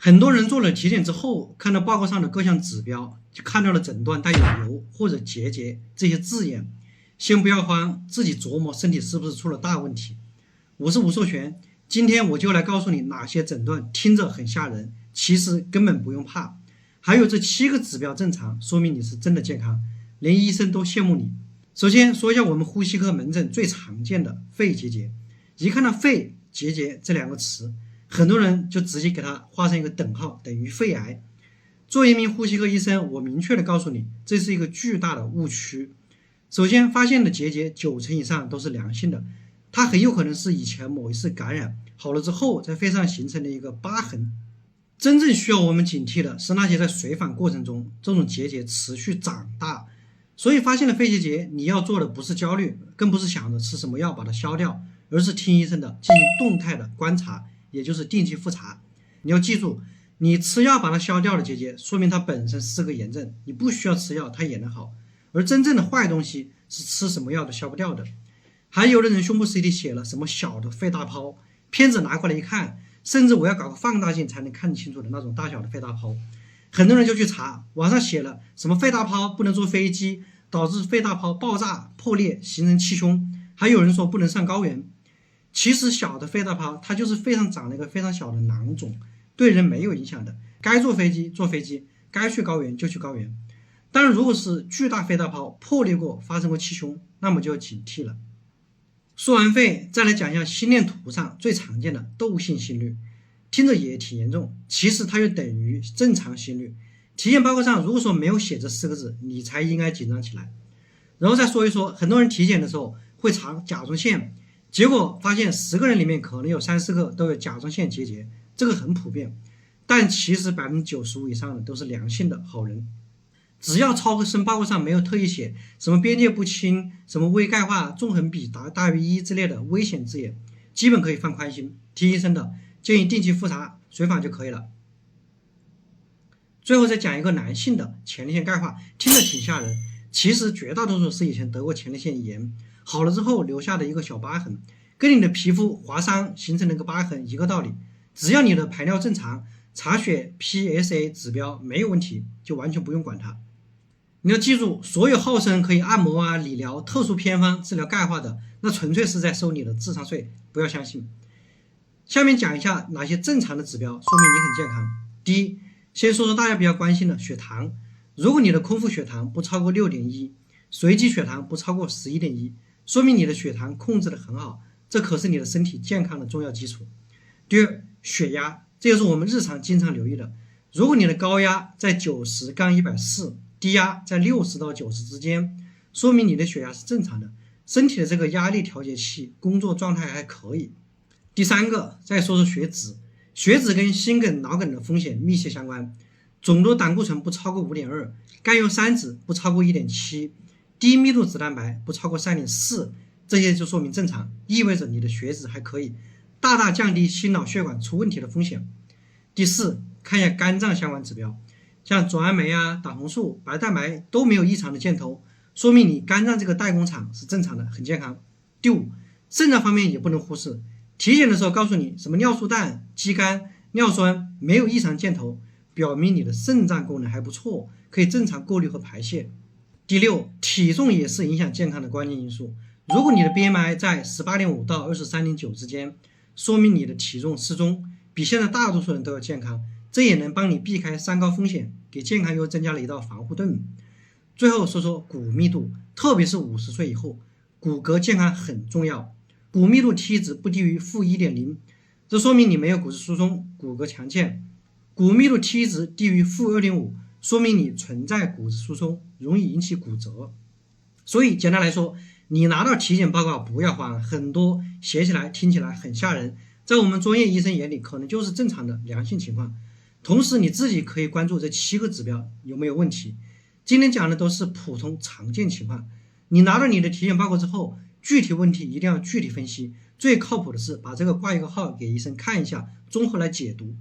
很多人做了体检之后，看到报告上的各项指标，就看到了诊断带有疣或者结节这些字眼。先不要慌，自己琢磨身体是不是出了大问题。我是吴寿全，今天我就来告诉你哪些诊断听着很吓人，其实根本不用怕。还有这7个指标正常，说明你是真的健康，连医生都羡慕你。首先说一下我们呼吸科门诊最常见的肺结节，一看到肺结节这2个词，很多人就直接给它画上一个等号，等于肺癌。作为一名呼吸科医生，我明确的告诉你，这是一个巨大的误区。首先，发现的结节90%以上都是良性的，它很有可能是以前某一次感染好了之后在肺上形成的一个疤痕。真正需要我们警惕的是那些在随访过程中这种结节持续长大。所以发现了肺结节，你要做的不是焦虑，更不是想着吃什么药把它消掉，而是听医生的，进行动态的观察，也就是定期复查。你要记住，你吃药把它消掉的结节，说明它本身是个炎症，你不需要吃药它也能好。而真正的坏东西是吃什么药都消不掉的。还有的人胸部 CT 写了什么小的肺大泡，片子拿过来一看，甚至我要搞个放大镜才能看清楚的那种大小的肺大泡。很多人就去查，网上写了什么肺大泡不能坐飞机，导致肺大泡爆炸破裂形成气胸，还有人说不能上高原。其实小的肺大泡它就是肺上长了一个非常小的囊肿，对人没有影响的，该坐飞机坐飞机，该去高原就去高原。当然如果是巨大肺大泡破裂过发生过气胸，那么就要警惕了。说完肺，再来讲一下心电图上最常见的窦性心律，听着也挺严重，其实它就等于正常心率。体检报告上如果说没有写这4个字，你才应该紧张起来。然后再说一说，很多人体检的时候会查甲状腺，结果发现10个人里面可能有3-4个都有甲状腺结节，这个很普遍。但其实95%以上的都是良性的好人。只要超声报告上没有特意写什么边界不清、什么微钙化、纵横比大于1之类的危险字眼，基本可以放宽心。听医生的，建议定期复查随访就可以了。最后再讲一个男性的前列腺钙化，听着挺吓人，其实绝大多数是以前得过前列腺炎，好了之后留下的一个小疤痕，跟你的皮肤划伤形成了一个疤痕一个道理。只要你的排尿正常，查血 PSA 指标没有问题，就完全不用管它。你要记住，所有号称可以按摩啊、理疗、特殊偏方治疗钙化的，那纯粹是在收你的智商税，不要相信。下面讲一下哪些正常的指标说明你很健康。第一，先说说大家比较关心的血糖。如果你的空腹血糖不超过 6.1， 随机血糖不超过 11.1， 说明你的血糖控制得很好，这可是你的身体健康的重要基础。第二，血压，这就是我们日常经常留意的。如果你的高压在90-140，低压在60到90之间，说明你的血压是正常的，身体的这个压力调节器工作状态还可以。第三个，再说说血脂。血脂跟心梗、脑梗的风险密切相关。总多胆固醇不超过 5.2， 甘油三酯不超过 1.7， 低密度脂蛋白不超过 3.4， 这些就说明正常，意味着你的血脂还可以，大大降低心脑血管出问题的风险。第四，看一下肝脏相关指标，像转氨酶啊、胆红素、白蛋白都没有异常的箭头，说明你肝脏这个代工厂是正常的，很健康。第五，肾脏方面也不能忽视，体检的时候告诉你什么尿素氮、肌酐、尿酸没有异常箭头，表明你的肾脏功能还不错，可以正常过滤和排泄。第六，体重也是影响健康的关键因素。如果你的 BMI 在 18.5 到 23.9 之间，说明你的体重适中，比现在大多数人都要健康，这也能帮你避开3高风险，给健康又增加了一道防护盾。最后说说骨密度，特别是50岁以后，骨骼健康很重要。骨密度 T 值不低于-1.0， 这说明你没有骨质疏松，骨骼强健。骨密度 T 值低于-2.5， 说明你存在骨质疏松，容易引起骨折。所以简单来说，你拿到体检报告不要慌，很多写起来听起来很吓人，在我们专业医生眼里可能就是正常的良性情况。同时你自己可以关注这7个指标有没有问题。今天讲的都是普通常见情况，你拿到你的体检报告之后，具体问题一定要具体分析，最靠谱的是把这个挂一个号给医生看一下，综合来解读。